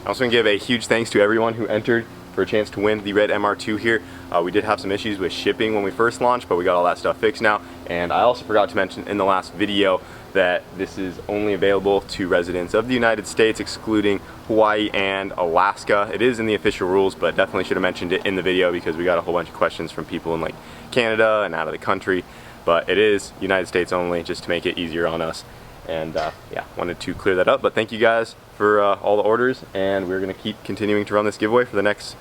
I also want to give a huge thanks to everyone who entered for a chance to win the red MR2 here. We did have some issues with shipping when we first launched, but we got all that stuff fixed now. And I also forgot to mention in the last video that this is only available to residents of the United States, excluding Hawaii and Alaska. It is in the official rules, but definitely should have mentioned it in the video because we got a whole bunch of questions from people in like Canada and out of the country. But it is United States only, just to make it easier on us. And yeah, wanted to clear that up. But thank you guys for all the orders, and we're gonna keep continuing to run this giveaway for the next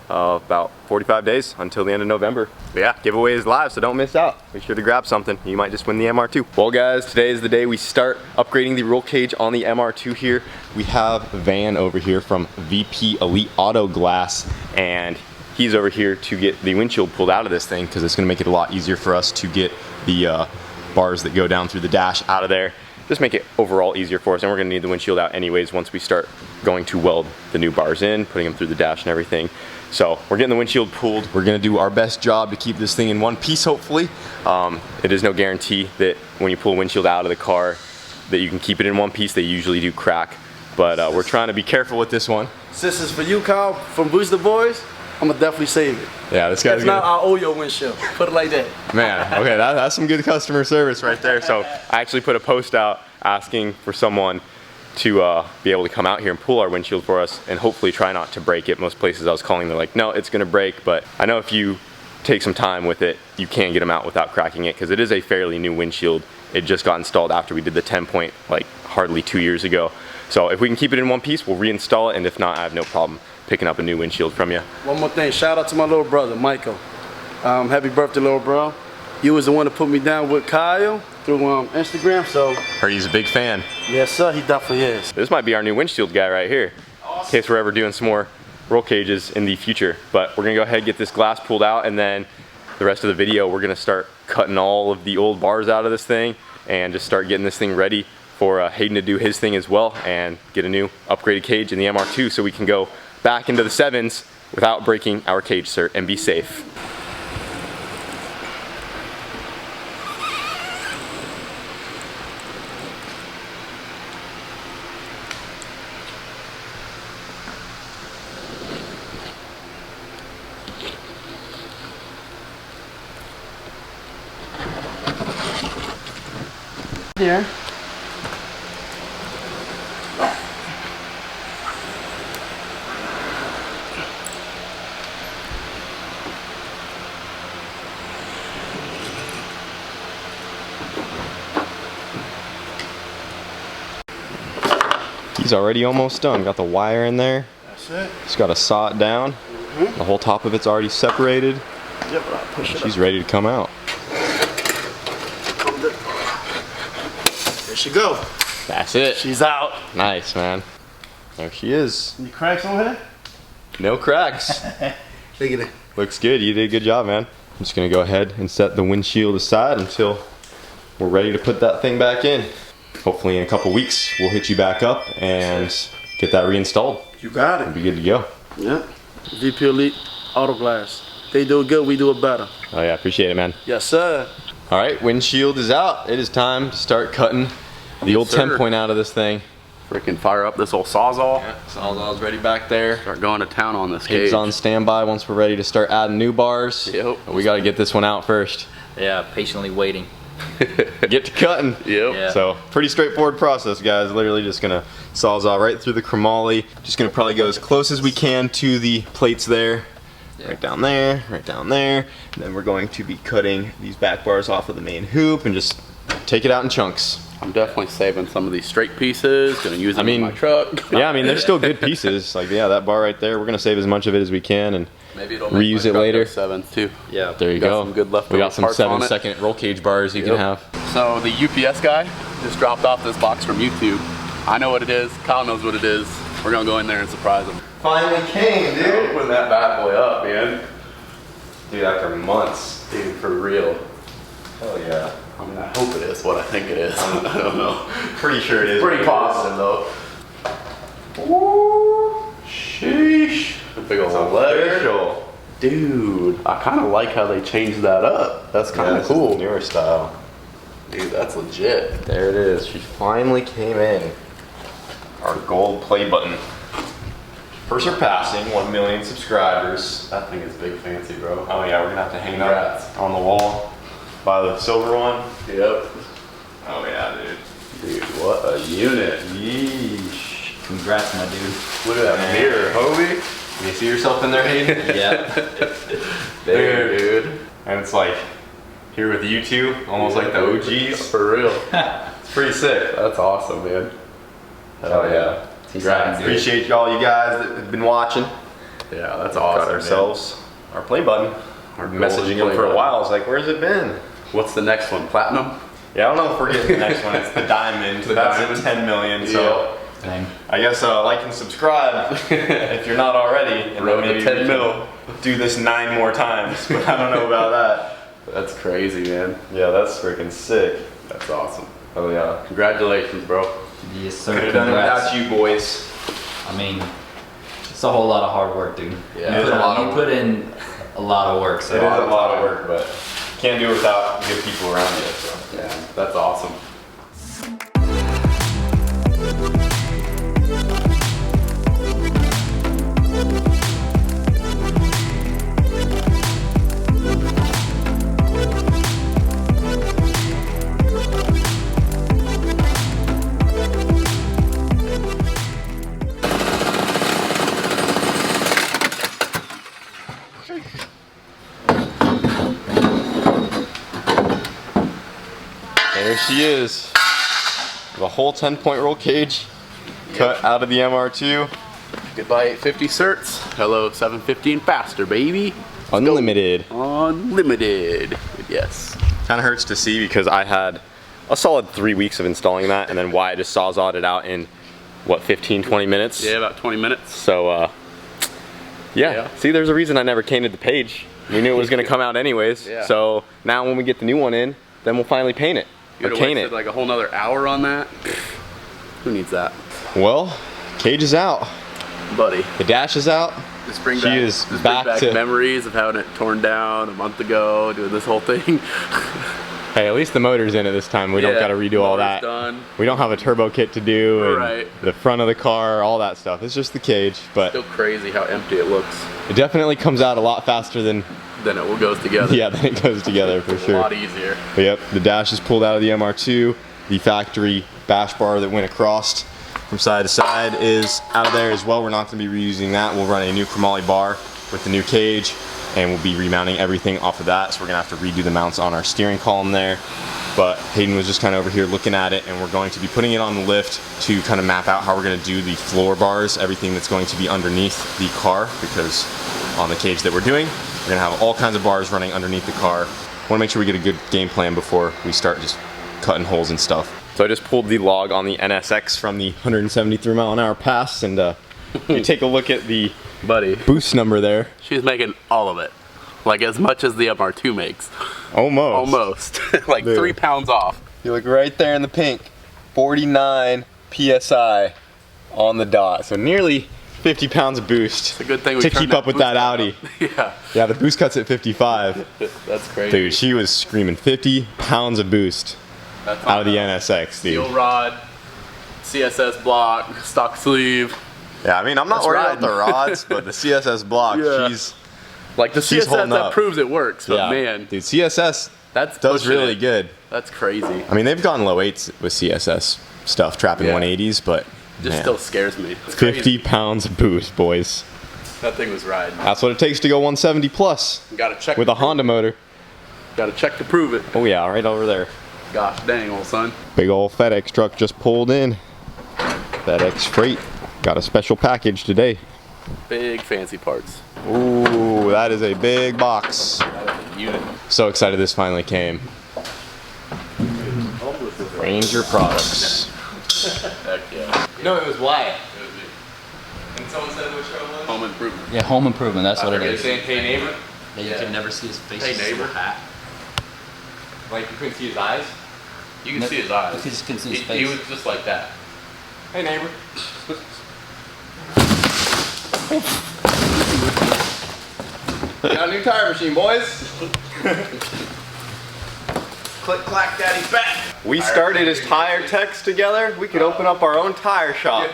about 45 days until the end of November. But yeah, giveaway is live, so don't miss out. Be sure to grab something. You might just win the MR2. Well guys, today is the day we start upgrading the roll cage on the MR2 here. We have Van over here from VP Elite Auto Glass, and he's over here to get the windshield pulled out of this thing because it's gonna make it a lot easier for us to get the bars that go down through the dash out of there. Just make it overall easier for us, and we're gonna need the windshield out anyways once we start going to weld the new bars in, putting them through the dash and everything. So we're getting the windshield pulled. We're gonna do our best job to keep this thing in one piece, hopefully. It is no guarantee that when you pull a windshield out of the car that you can keep it in one piece. They usually do crack, but we're trying to be careful with this one. Since it's for you, Kyle, from Boost the Boys, I'm gonna definitely save it. Yeah, this guy's If not, I owe your windshield. Put it like that. Man, okay, that's some good customer service right there. So I actually put a post out asking for someone to be able to come out here and pull our windshield for us and hopefully try not to break it. Most places I was calling, they're like, no, it's gonna break, but I know if you take some time with it, you can get them out without cracking it, because it is a fairly new windshield. It just got installed after we did the 10 point like hardly 2 years ago. So if we can keep it in one piece, we'll reinstall it, and if not, I have no problem picking up a new windshield from you. One more thing, shout out to my little brother, Michael. Happy birthday, little bro. You was the one to put me down with Kyle through Instagram, so. Heard he's a big fan. Yes, sir, he definitely is. This might be our new windshield guy right here. Awesome. In case we're ever doing some more roll cages in the future. But we're gonna go ahead and get this glass pulled out, and then the rest of the video, we're gonna start cutting all of the old bars out of this thing and just start getting this thing ready for Hayden to do his thing as well and get a new upgraded cage in the MR2 so we can go back into the 7s without breaking our cage cert and be safe. Here. He's already almost done. Got the wire in there. That's it. Just got to saw it down. The whole top of it's already separated. Yep, I'll push it She's up. ready to come out. There she go. That's it. She's out. Nice, man. There she is. Any cracks on her? No cracks. Look at it. Looks good. You did a good job, man. I'm just gonna go ahead and set the windshield aside until we're ready to put that thing back in. Hopefully in a couple weeks we'll hit you back up and get that reinstalled. You got it. We'll be good to go. Yep. VP Elite Auto Glass. They do it good, we do it better. Oh yeah, appreciate it, man. Yes, sir. All right, windshield is out. It is time to start cutting the old 10 point out of this thing. Freaking fire up this old Sawzall. Yeah, Sawzall's ready back there. Start going to town on this cage. It's on standby once we're ready to start adding new bars. Yep. But we got to get this one out first. Yeah, patiently waiting. Get to cutting. Yep. Yeah. So pretty straightforward process, guys. Literally just gonna Sawzall right through the chromoly. Just gonna probably go as close as we can to the plates there. Yeah. Right down there, right down there. And then we're going to be cutting these back bars off of the main hoop and just take it out in chunks. I'm definitely saving some of these straight pieces, gonna use them in my truck. Yeah, I mean, they're still good pieces. Like, yeah, that bar right there, we're gonna save as much of it as we can and maybe it'll reuse it later. 7s too. Yeah. There you go. Some good leftover we got some parts on it. 7-second roll cage bars you can have. So the UPS guy just dropped off this box from YouTube. I know what it is. Kyle knows what it is. We're gonna go in there and surprise him. Finally came, dude. Open that bad boy up, man. Dude, after months. Dude, for real. Hell yeah. I mean, I hope it is what I think it is. I don't know. Pretty sure it is. Pretty positive though. Ooh, sheesh. A big old letter. Dude, I kind of like how they changed that up. That's kind of cool. Newer style. Dude, that's legit. There it is. She finally came in. Our gold play button. for surpassing 1 million subscribers. That thing is big fancy, bro. Oh yeah, we're gonna have to hang Congrats. that on the wall by the silver one. Yep. Oh yeah, dude. Dude, what a unit. Yeesh. Congrats, my dude. Look at that Man. mirror, Hobie. You see yourself in there, Hayden? Yeah. There, dude. And it's like here with you two, almost like the OGs. For real. It's pretty sick. That's awesome, man. Oh yeah. Congrats, dude. Appreciate all you guys that have been watching. Yeah, that's awesome. Got ourselves our play button. Our We're messaging him play for a button. while. I was like, where's it been? What's the next one? Platinum? Yeah, I don't know if we're getting the next one. It's the diamond. The That's diamond? at 10 million. So Dang. I guess like and subscribe if you're not already. And Road then to maybe 10 we mil. can do this 9 more times. But I don't know about that. That's crazy, man. Yeah, that's freaking sick. That's awesome. Oh yeah. Congratulations, bro. Yes, sir. Could have done it Congrats. without you boys. I mean, it's a whole lot of hard work, dude. Yeah, you it's a lot of you put in a lot of work. So It is a lot of work, but can't do it without good people around you. So. Yeah, that's awesome. There she is. The whole 10-point roll cage cut out of the MR2. Goodbye 850 certs. Hello 715 faster, baby. Unlimited. Unlimited. Yes. Kind of hurts to see because I had a solid 3 weeks of installing that, and then Wyatt just sawzawed it out in, what, 15, 20 minutes? Yeah, about 20 minutes. So, yeah. See, there's a reason I never painted the page. We knew it was going to come out anyways. Yeah. So now when we get the new one in, then we'll finally paint it. You Or would have cane wasted it. like a whole nother hour on that. Who needs that? Well, cage is out. Buddy. The dash is out. Just bring She back, is just back bring back to- memories of having it torn down a month ago, doing this whole thing. Hey, at least the motor's in it this time. We don't got to redo all that. Done. We don't have a turbo kit to do, and Right. the front of the car, all that stuff. It's just the cage, but Still crazy how empty it looks. it definitely comes out a lot faster than, Then it all goes together. yeah, than it goes together for A sure. lot easier. But yep, the dash is pulled out of the MR2. The factory bash bar that went across from side to side is out of there as well. We're not going to be reusing that. We'll run a new chromoly bar with the new cage, and we'll be remounting everything off of that. So we're going to have to redo the mounts on our steering column there. But Hayden was just kind of over here looking at it, and we're going to be putting it on the lift to kind of map out how we're going to do the floor bars, everything that's going to be underneath the car, because on the cage that we're doing, we're going to have all kinds of bars running underneath the car. Want to make sure we get a good game plan before we start just cutting holes and stuff. So I just pulled the log on the NSX from the 173 mile an hour pass, and you take a look at the Buddy, boost number there. she's making all of it. Like as much as the MR2 makes. Almost. Almost. Like Dude. 3 pounds off. You look right there in the pink. 49 PSI on the dot. So nearly 50 pounds of boost It's a good thing we to turned keep up with boost that on. Audi. Yeah. Yeah, the boost cut's at 55. That's crazy. Dude, she was screaming 50 pounds of boost That's out of the on NSX, steel dude. rod, CSS block, stock sleeve. Yeah, I mean, I'm not That's worried riding. about the rods, but the CSS block, Yeah. she's, Like the She's CSS holding that up. proves it works, but yeah. man, Dude, CSS that's does pushing really it. good. That's crazy. I mean, they've gone low 8s with CSS stuff, trapping Yeah. 180s, but Just man, still scares me. It's 50 crazy. pounds of boost, boys. That thing was riding. That's what it takes to go 170 plus Gotta check with to a Honda motor. Gotta check to prove it. Oh yeah, right over there. Gosh dang, old son. Big old FedEx truck just pulled in. FedEx Freight got a special package today. Big fancy parts. Ooh, that is a big box. That is a unit. So excited this finally came. Ranger Products. Heck yeah. No, it was Wyatt. And someone said which show it was? Home improvement. Yeah, home improvement. That's what it is. Hey neighbor? Yeah, you can never see his face. Hey, He's in a neighbor. hat. Like you couldn't see his eyes? You can No, see his eyes. you just can see his He face. was just like that. Hey neighbor. Got a new tire machine, boys. Click clack daddy's back. We started as tire techs together. We could open up our own tire shop.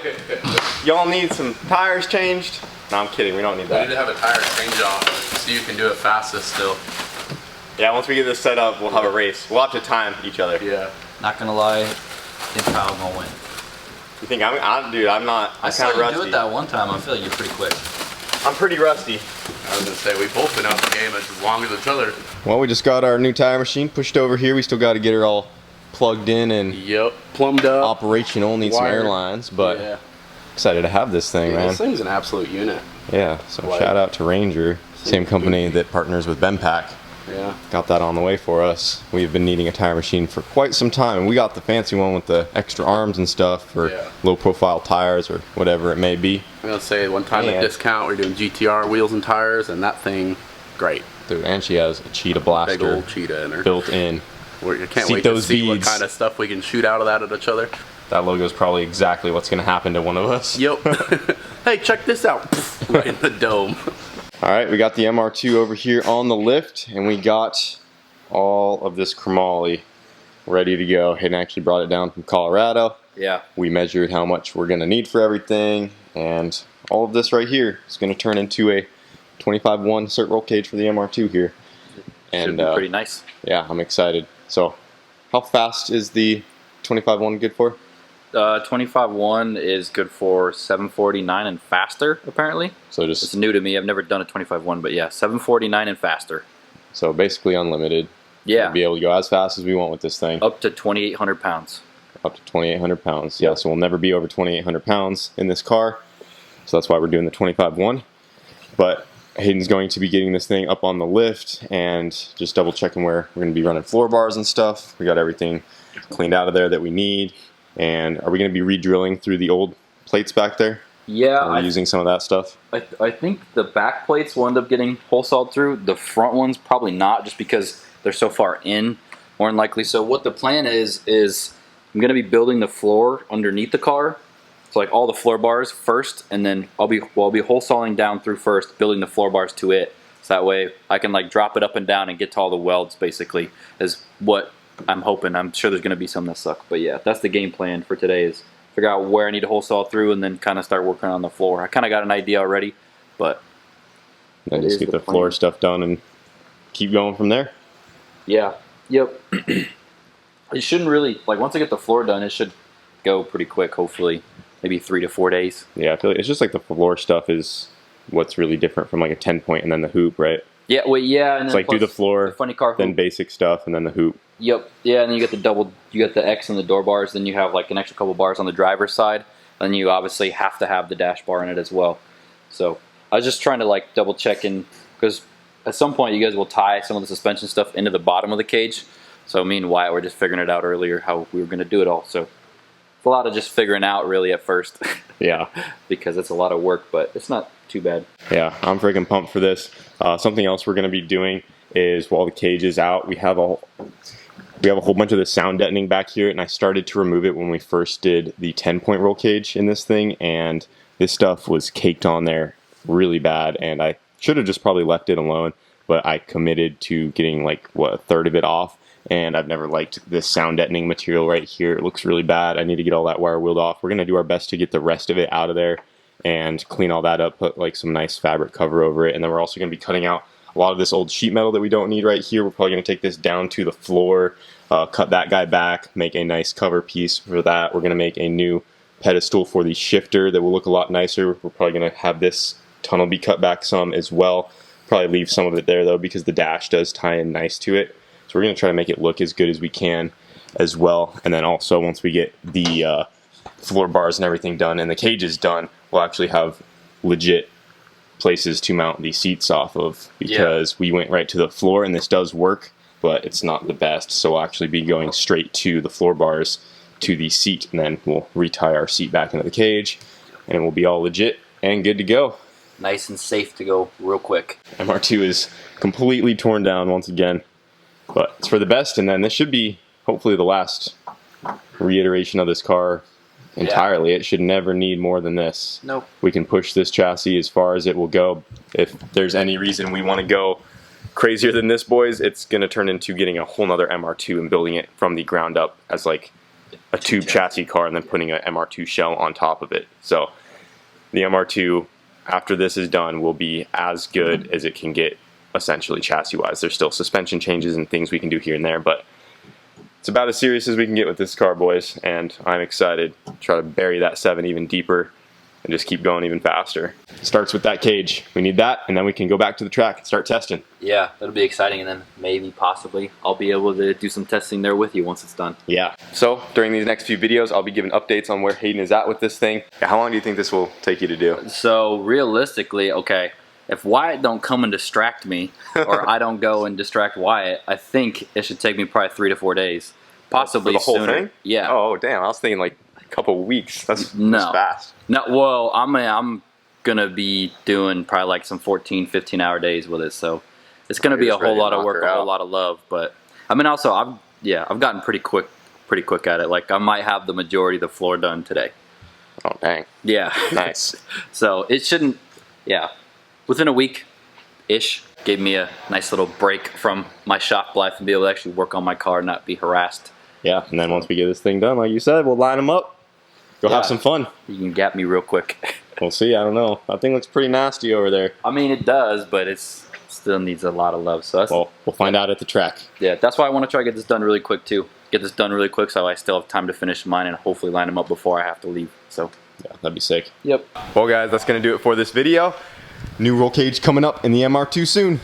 Y'all need some tires changed? No, I'm kidding. We don't need We that. need to have a tire change off so you can do it fastest still. Yeah, once we get this set up, we'll have a race. We'll have to time each other. Yeah. Not gonna lie, I think Kyle gonna win. You think dude, I'm not. I I'm saw kind of you rusty. do it that one time. I feel like you're pretty quick. I'm pretty rusty. I was gonna say, we've both been out the game as long as each other. Well, we just got our new tire machine pushed over here. We still got to get her all plugged in and Yep. Plumbed up. operational. Need some Wired. airlines, but Yeah. excited to have this thing, Dude, man. this thing's an absolute unit. Yeah, so Like- shout out to Ranger, same company that partners with Benpack. Yeah. Got that on the way for us. We've been needing a tire machine for quite some time, and we got the fancy one with the extra arms and stuff for Yeah. low profile tires or whatever it may be. I'm gonna say one time And- at discount, we're doing GTR wheels and tires, and that thing, great. Dude, and she has a cheetah Big blaster old cheetah in her. built in. I can't See wait to those see what beads. kind of stuff we can shoot out of that at each other. That logo is probably exactly what's going to happen to one of us. Yep. Hey, check this out. Right in the dome. All right, we got the MR2 over here on the lift, and we got all of this chromoly ready to go. Hayden actually brought it down from Colorado. Yeah. We measured how much we're going to need for everything, and all of this right here is going to turn into a 25-1 cert roll cage for the MR2 here. Should And be pretty nice. yeah, I'm excited. So, how fast is the 25-1 good for? 25-1 is good for 749 and faster, apparently. So It's just new to me. I've never done a 25-1, but yeah, 749 and faster. so basically unlimited. Yeah. We'll be able to go as fast as we want with this thing. Up to 2,800 pounds. Up to 2,800 pounds. Yeah, so we'll never be over 2,800 pounds in this car. So that's why we're doing the 25-1. But Hayden's going to be getting this thing up on the lift and just double checking where we're going to be running floor bars and stuff. We got everything cleaned out of there that we need. And are we going to be re-drilling through the old plates back there? Yeah, Are we using some of that stuff? I think the back plates will end up getting hole sawed through. The front ones probably not, just because they're so far in, more than likely. So what the plan is I'm going to be building the floor underneath the car. So like all the floor bars first, and then I'll be hole sawing down through first, building the floor bars to it. So that way I can like drop it up and down and get to all the welds, basically, is what I'm hoping. I'm sure there's going to be some that suck. But yeah, that's the game plan for today, is figure out where I need to hole saw through and then kind of start working on the floor. I kind of got an idea already, but Then That just is get the the floor plan. stuff done and keep going from there. yeah, yep. It shouldn't really, like once I get the floor done, it should go pretty quick, hopefully. Maybe 3 to 4 days. Yeah, I feel like it's just like the floor stuff is what's really different from like a 10-point and then the hoop, right? Yeah, wait, yeah. And then It's like do plus the floor, the funny car then hoop. basic stuff, and then the hoop. Yep. Yeah, and then you got the X and the door bars. Then you have like an extra couple bars on the driver's side. And you obviously have to have the dash bar in it as well. So I was just trying to like double check in, because at some point you guys will tie some of the suspension stuff into the bottom of the cage. So me and Wyatt were just figuring it out earlier how we were going to do it all. So it's a lot of just figuring out really at first, Yeah, because it's a lot of work, but it's not too bad. yeah, I'm freaking pumped for this. Something else we're gonna be doing is while the cage is out, we have a whole bunch of the sound deadening back here, and I started to remove it when we first did the 10-point roll cage in this thing, and this stuff was caked on there really bad, and I should have just probably left it alone, but I committed to getting like a third of it off, and I've never liked this sound deadening material right here. It looks really bad. I need to get all that wire wheeled off. We're gonna do our best to get the rest of it out of there and clean all that up, put like some nice fabric cover over it, and then we're also gonna be cutting out a lot of this old sheet metal that we don't need right here. We're probably going to take this down to the floor, cut that guy back, make a nice cover piece for that. We're going to make a new pedestal for the shifter that will look a lot nicer. We're probably going to have this tunnel be cut back some as well. Probably leave some of it there though, because the dash does tie in nice to it. So we're going to try to make it look as good as we can as well. And then also once we get the floor bars and everything done and the cage is done, we'll actually have legit places to mount the seats off of, because we went right to the floor, and this does work, but it's not the best. So we'll actually be going straight to the floor bars to the seat, and then we'll retie our seat back into the cage, and we'll be all legit and good to go. Nice and safe to go real quick. MR2 is completely torn down once again, but it's for the best, and then this should be hopefully the last reiteration of this car entirely. It should never need more than this. Nope. We can push this chassis as far as it will go. If there's any reason we want to go crazier than this, boys, it's going to turn into getting a whole nother MR2 and building it from the ground up as like a tube chassis car, and then putting an MR2 shell on top of it. So the MR2 after this is done will be as good as it can get, essentially chassis wise. There's still suspension changes and things we can do here and there, but it's about as serious as we can get with this car, boys, and I'm excited to try to bury that 7 even deeper and just keep going even faster. Starts with that cage. We need that, and then we can go back to the track and start testing. Yeah, that'll be exciting, and then maybe, possibly, I'll be able to do some testing there with you once it's done. Yeah. So during these next few videos, I'll be giving updates on where Hayden is at with this thing. How long do you think this will take you to do? So realistically, okay, if Wyatt don't come and distract me, or I don't go and distract Wyatt, I think it should take me probably 3 to 4 days, possibly for the whole sooner. thing? Yeah. Oh damn! I was thinking like a couple weeks. That's No. fast. No. Well, I'm gonna be doing probably like some 14, 15-hour days with it, so it's gonna be a whole lot of work, a whole lot of love. But I mean, also I've gotten pretty quick at it. Like I might have the majority of the floor done today. Oh dang. Yeah. Nice. So it shouldn't. Yeah. Within a week-ish, gave me a nice little break from my shop life and be able to actually work on my car and not be harassed. Yeah, and then once we get this thing done, like you said, we'll line them up. Go have some fun. You can gap me real quick. We'll see. I don't know. That thing looks pretty nasty over there. I mean, it does, but it's still needs a lot of love. So that's, Well, we'll find out at the track. yeah, that's why I want to try to get this done really quick too. Get this done really quick so I still have time to finish mine and hopefully line them up before I have to leave. So Yeah, that'd be sick. yep. Well, guys, that's gonna do it for this video. New roll cage coming up in the MR2 soon.